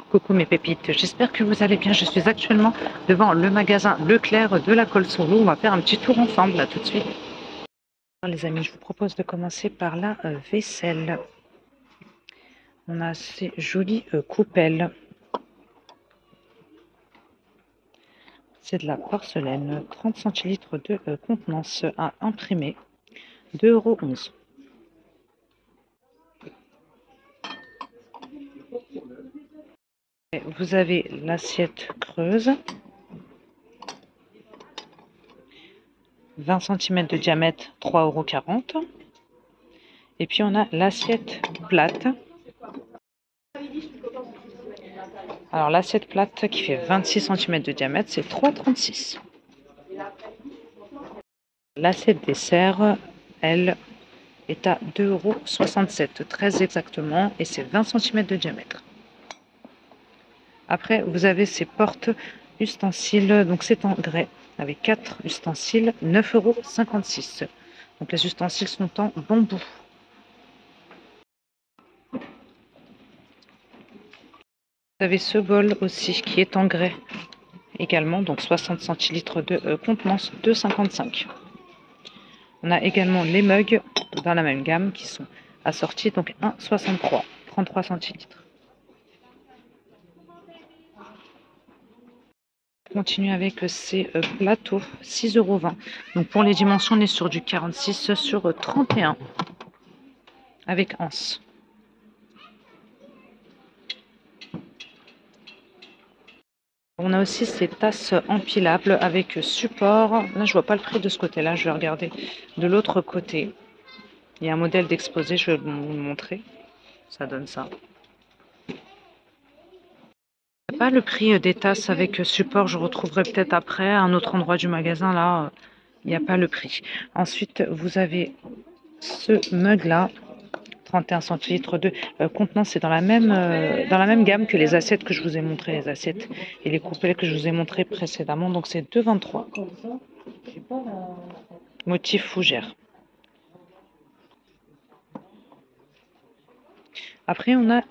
Coucou mes pépites, j'espère que vous allez bien. Je suis actuellement devant le magasin Leclerc de la Colle-sur-Loup. On va faire un petit tour ensemble là tout de suite. Alors, les amis, je vous propose de commencer par la vaisselle. On a ces jolies coupelles. C'est de la porcelaine, 30 centilitres de contenance à imprimer, 2,11 €. Vous avez l'assiette creuse, 20 cm de diamètre, 3,40 €. Et puis on a l'assiette plate. Alors l'assiette plate qui fait 26 cm de diamètre, c'est 3,36 €. L'assiette dessert, elle, est à 2,67 €, très exactement, et c'est 20 cm de diamètre. Après, vous avez ces portes ustensiles, donc c'est en grès, avec 4 ustensiles, 9,56 €. Donc les ustensiles sont en bambou. Vous avez ce bol aussi qui est en grès également, donc 60 centilitres de contenance, 2,55 €. On a également les mugs dans la même gamme qui sont assortis, donc 1,63 €, 33 centilitres. On continue avec ces plateaux, 6,20 €. Donc pour les dimensions, on est sur du 46 sur 31 avec anse. On a aussi ces tasses empilables avec support. Là, je vois pas le prix de ce côté-là. Je vais regarder de l'autre côté. Il y a un modèle d'exposé, je vais vous le montrer. Ça donne ça. Pas le prix des tasses avec support, je retrouverai peut-être après à un autre endroit du magasin. Là, il n'y a pas le prix. Ensuite, vous avez ce mug-là. 31 centilitres de contenance, c'est dans la même gamme que les assiettes que je vous ai montré, les assiettes et les coupelles que je vous ai montré précédemment. Donc c'est 2,23 €. Motif fougère. Après on a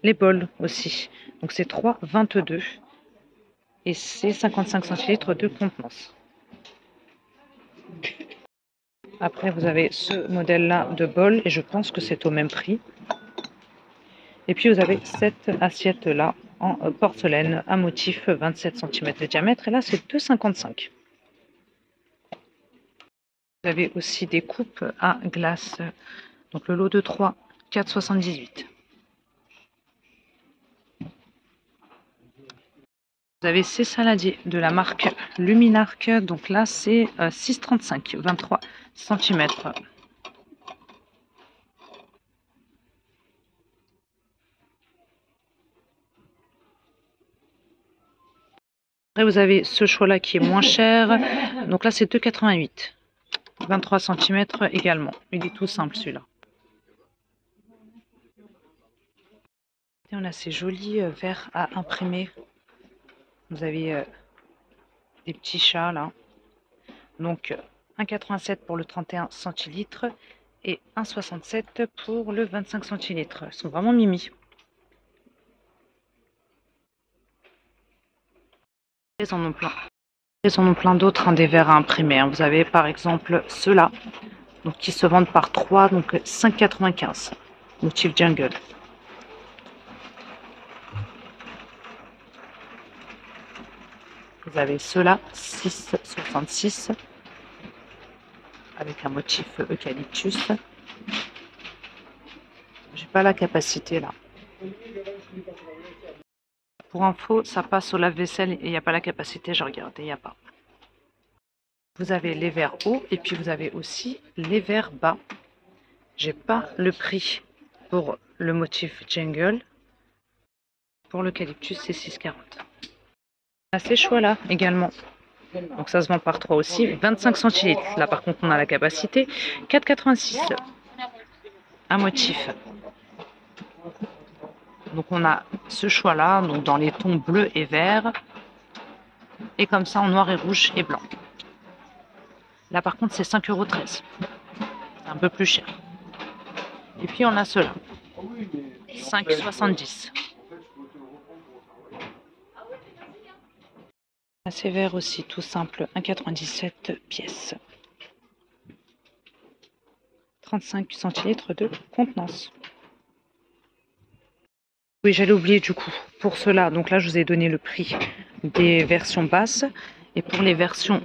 les bols aussi. Donc c'est 3,22 € et c'est 55 centilitres de contenance. Après vous avez ce modèle-là de bol et je pense que c'est au même prix. Et puis vous avez cette assiette-là en porcelaine à motif 27 cm de diamètre. Et là, c'est 2,55 €. Vous avez aussi des coupes à glace. Donc le lot de 3, 4,78 €. Vous avez ces saladiers de la marque Luminarc. Donc là, c'est 6,35 €, 23 cm. Après, vous avez ce choix-là qui est moins cher. Donc là, c'est 2,88 €. 23 cm également. Il est tout simple celui-là. Et on a ces jolis verres à imprimer. Vous avez des petits chats là. Donc 1,87 € pour le 31 centilitres et 1,67 € pour le 25 centilitres. Ils sont vraiment mimi. Ils en ont plein. Ils en ont plein d'autres, des verres à imprimer. Vous avez par exemple ceux-là, donc qui se vendent par 3, donc 5,95 €. Motif jungle. Vous avez ceux-là, 6,66 € avec un motif eucalyptus. J'ai pas la capacité là. Pour info, ça passe au lave-vaisselle et il n'y a pas la capacité, je regardais, il n'y a pas. Vous avez les verres hauts et puis vous avez aussi les verres bas. J'ai pas le prix pour le motif jungle. Pour l'eucalyptus, c'est 6,40 €. On a ces choix-là également. Donc ça se vend par 3 aussi. 25 centilitres. Là par contre, on a la capacité. 4,86 €. Un motif. Donc on a ce choix-là, donc dans les tons bleu et vert. Et comme ça en noir et rouge et blanc. Là par contre, c'est 5,13 €. C'est un peu plus cher. Et puis on a ceux-là. 5,70 €. Assez vert aussi, tout simple, 1,97 pièces. 35 centilitres de contenance. Oui, j'allais oublier du coup, pour cela, donc là je vous ai donné le prix des versions basses. Et pour les versions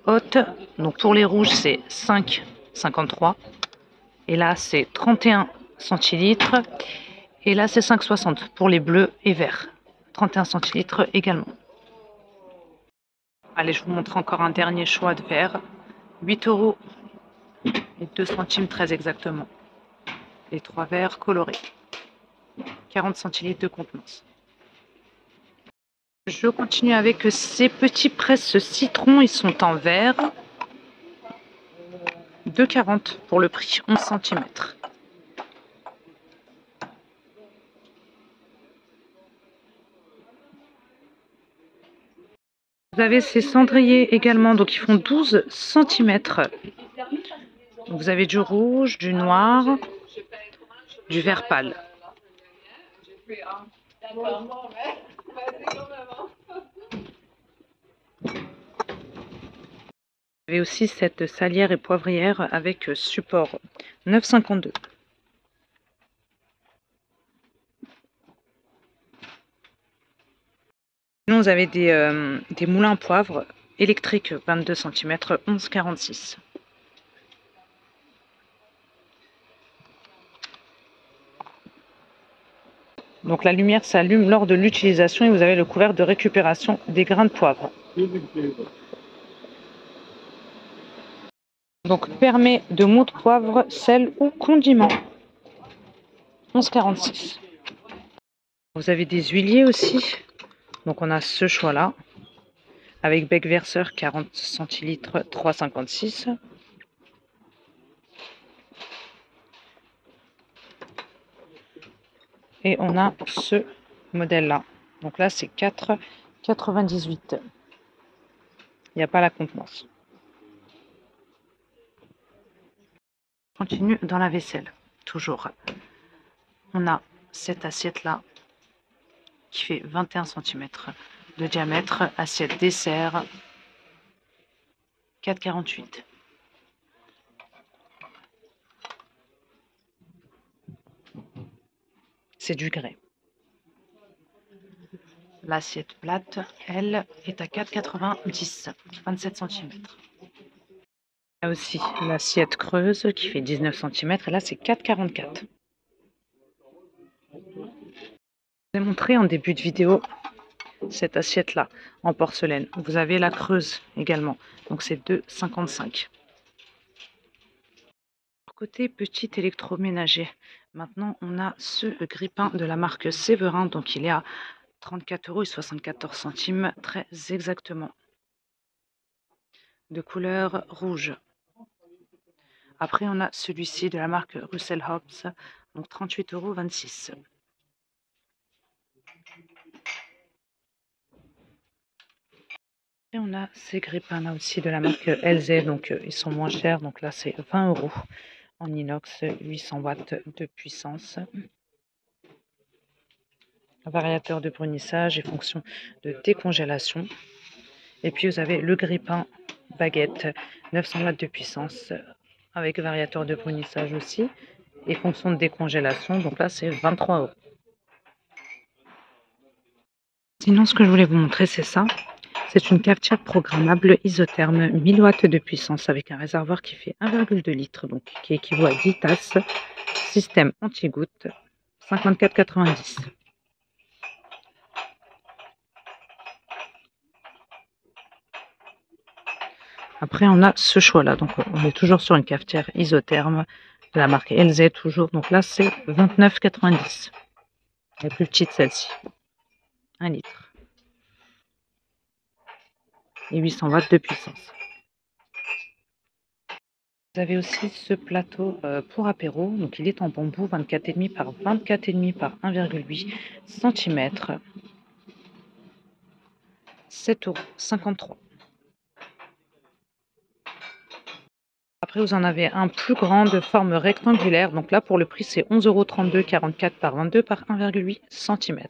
hautes, donc pour les rouges c'est 5,53. Et là c'est 31 centilitres. Et là c'est 5,60 pour les bleus et verts. 31 centilitres également. Allez, je vous montre encore un dernier choix de verre. 8 € et 2 centimes très exactement. Les 3 verres colorés. 40 centilitres de contenance. Je continue avec ces petits presse citron, ils sont en verre. 2,40 pour le prix, 11 cm. Vous avez ces cendriers également, donc ils font 12 cm. Vous avez du rouge, du noir, du vert pâle. Vous avez aussi cette salière et poivrière avec support 9,52. Sinon, vous avez des moulins à poivre électriques 22 cm, 11,46. Donc la lumière s'allume lors de l'utilisation et vous avez le couvercle de récupération des grains de poivre. Donc permet de mousse poivre, sel ou condiment. 11,46. Vous avez des huiliers aussi. Donc on a ce choix là. Avec bec verseur 40 centilitres 3,56. Et on a ce modèle là. Donc là c'est 4,98. Il n'y a pas la contenance. Continue dans la vaisselle. Toujours. On a cette assiette là qui fait 21 cm de diamètre. Assiette dessert. 4,48. C'est du grès. L'assiette plate, elle, est à 4,90, 27 cm. Il y a aussi l'assiette creuse qui fait 19 cm et là c'est 4,44. Je vous ai montré en début de vidéo cette assiette là en porcelaine. Vous avez la creuse également, donc c'est 2,55. Côté petit électroménager, maintenant on a ce grille-pain de la marque Séverin, donc il est à 34,74 €, très exactement, de couleur rouge. Après on a celui-ci de la marque Russell Hobbs, donc 38,26 €. Et on a ces grille-pains là aussi de la marque LZ, donc ils sont moins chers, donc là c'est 20 € en inox, 800 watts de puissance. Variateur de brunissage et fonction de décongélation. Et puis vous avez le grille-pain baguette, 900 watts de puissance avec variateur de brunissage aussi et fonction de décongélation. Donc là c'est 23 €. Sinon ce que je voulais vous montrer c'est ça. C'est une cafetière programmable isotherme 1000 watts de puissance avec un réservoir qui fait 1,2 litres, donc qui équivaut à 10 tasses. Système anti-goutte, 54,90 €. Après, on a ce choix-là. Donc, on est toujours sur une cafetière isotherme de la marque LZ, toujours. Donc là, c'est 29,90 €. La plus petite, celle-ci. 1 litre. Et 800 watts de puissance. Vous avez aussi ce plateau pour apéro. Donc, il est en bambou 24,5 par 24,5 par 1,8 cm. 7,53 €. Après, vous en avez un plus grand de forme rectangulaire. Donc là, pour le prix, c'est 11,32 €, 44 par 22 par 1,8 cm.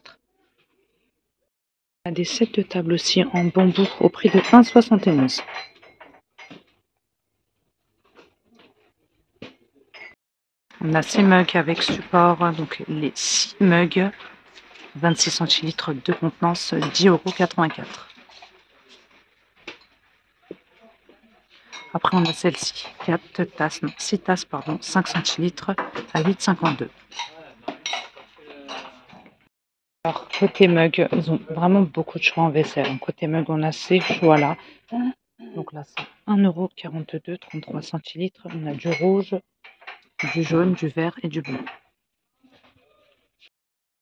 On a des sets de table aussi en bambou au prix de 1,71 €. On a ces mugs avec support, donc les 6 mugs, 26 centilitres de contenance, 10,84 €. Après, on a celle-ci, 4 tasses, non, 6 tasses, pardon, 5 centilitres à 8,52 €. Alors, côté mug, ils ont vraiment beaucoup de choix en vaisselle. Côté mug, on a ces choix-là. Donc là, c'est 1,42 €, 33 centilitres. On a du rouge, du jaune, du vert et du bleu.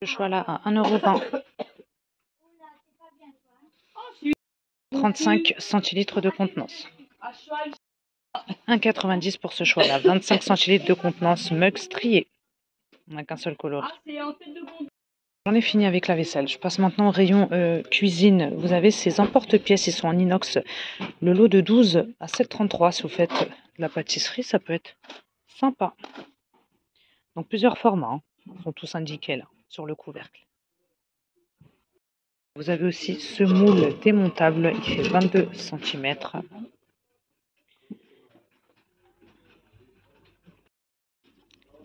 Ce choix-là à 1,20 €, 35 centilitres de contenance. 1,90 € pour ce choix-là, 25 centilitres de contenance, mug strié. On n'a qu'un seul coloris. J'en ai fini avec la vaisselle. Je passe maintenant au rayon cuisine. Vous avez ces emporte-pièces, ils sont en inox. Le lot de 12 à 7,33 €. Si vous faites de la pâtisserie, ça peut être sympa. Donc plusieurs formats, hein. Ils sont tous indiqués là, sur le couvercle. Vous avez aussi ce moule démontable, il fait 22 cm.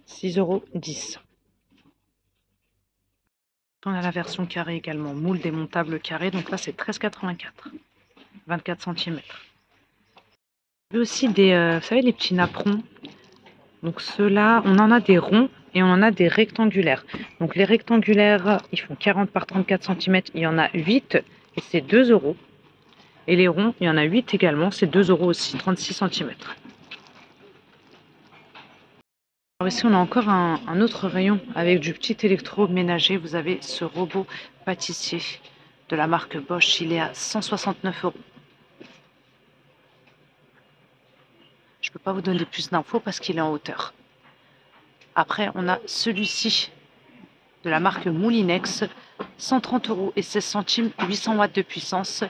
6,10 €. On a la version carré également, moule démontable carré, donc là c'est 13,84 €, 24 cm. Vous avez aussi des, vous savez, les petits napperons. Donc ceux-là, on en a des ronds et on en a des rectangulaires. Donc les rectangulaires, ils font 40 par 34 cm, il y en a 8 et c'est 2 €. Et les ronds, il y en a 8 également, c'est 2 € aussi, 36 cm. Alors ici, on a encore un autre rayon avec du petit électroménager. Vous avez ce robot pâtissier de la marque Bosch, il est à 169 €. Je ne peux pas vous donner plus d'infos parce qu'il est en hauteur. Après, on a celui-ci de la marque Moulinex, 130 € et 16 centimes, 800 watts de puissance.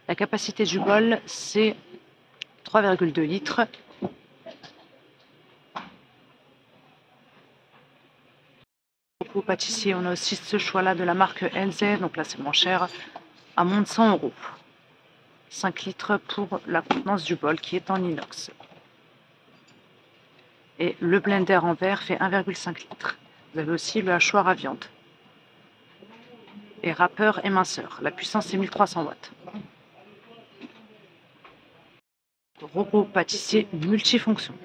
La capacité du bol, c'est 3,2 litres. Au pâtissier, on a aussi ce choix-là de la marque LZ, donc là c'est moins cher, à moins de 100 €. 5 litres pour la contenance du bol qui est en inox. Et le blender en verre fait 1,5 litres. Vous avez aussi le hachoir à viande. Et râpeur éminceur. La puissance est 1300 watts. Robot pâtissier multifonction.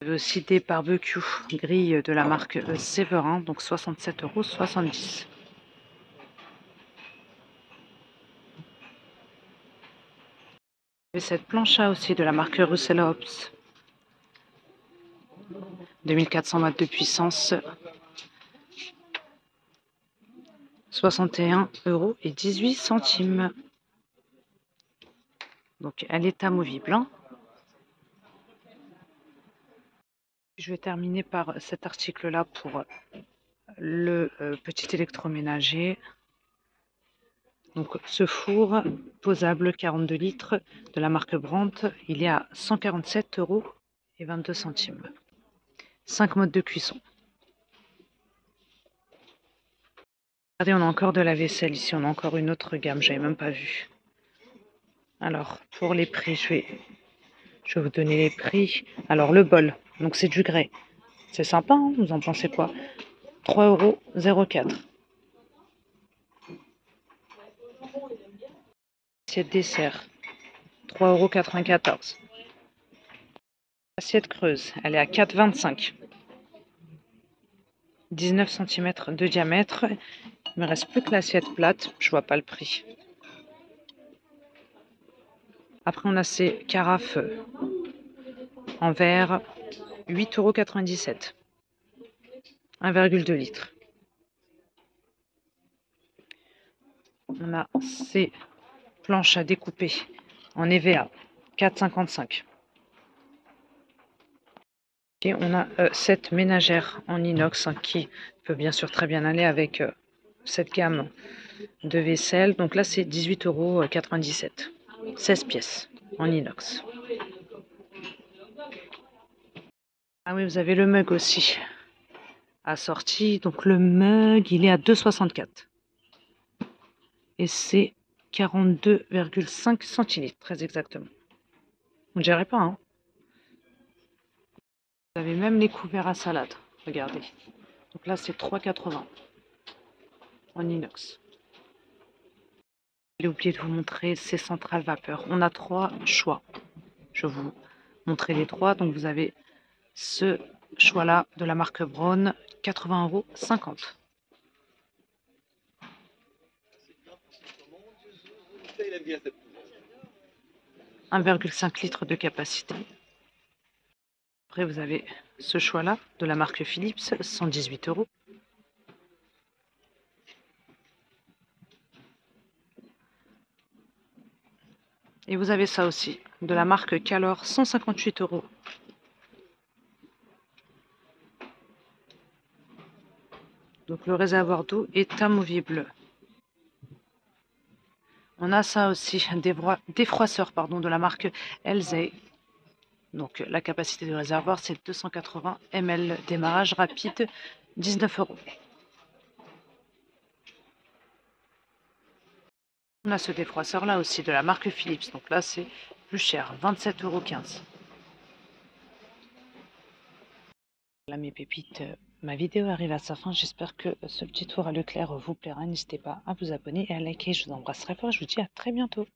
Vous avez aussi des barbecues grilles de la marque Séverin, donc 67,70 €. Et cette plancha aussi de la marque Russell Hobbs, 2400 watts de puissance, 61,18 €. Donc elle est amovible, hein. Je vais terminer par cet article-là pour le petit électroménager. Donc ce four posable 42 litres de la marque Brandt, il est à 147,22 €. 5 modes de cuisson. Regardez, on a encore de la vaisselle ici, on a encore une autre gamme, j'avais même pas vu. Alors, pour les prix, je vais vous donner les prix. Alors, le bol, donc c'est du grès. C'est sympa, hein, vous en pensez quoi? 3,04 €. Assiette dessert, 3,94 €. Assiette creuse, elle est à 4,25 €. 19 cm de diamètre. Il me reste plus que l'assiette plate, je vois pas le prix. Après, on a ces carafes en verre, 8,97 €. 1,2 litres. On a ces planches à découper en EVA, 4,55 €. Et on a cette ménagère en inox, hein, qui peut bien sûr très bien aller avec cette gamme de vaisselle. Donc là, c'est 18,97 €. 16 pièces en inox. Ah oui, vous avez le mug aussi assorti. Donc le mug, il est à 2,64 €. et c'est 42,5 centilitres, très exactement. On ne dirait pas, hein. Vous avez même les couverts à salade, regardez. Donc là, c'est 3,80 en inox. J'ai oublié de vous montrer ces centrales vapeur. On a 3 choix. Je vais vous montrer les 3. Donc vous avez ce choix-là de la marque Braun, 80,50 €. 1,5 litre de capacité. Après, vous avez ce choix-là de la marque Philips, 118 €. Et vous avez ça aussi, de la marque Calor, 158 €. Donc le réservoir d'eau est amovible. On a ça aussi, défroisseur de la marque Elzey. Donc la capacité du réservoir, c'est 280 ml. Démarrage rapide, 19 €. On a ce défroisseur là aussi de la marque Philips. Donc là, c'est plus cher, 27,15 €. Là, mes pépites, ma vidéo arrive à sa fin. J'espère que ce petit tour à Leclerc vous plaira. N'hésitez pas à vous abonner et à liker. Je vous embrasse très fort. Je vous dis à très bientôt.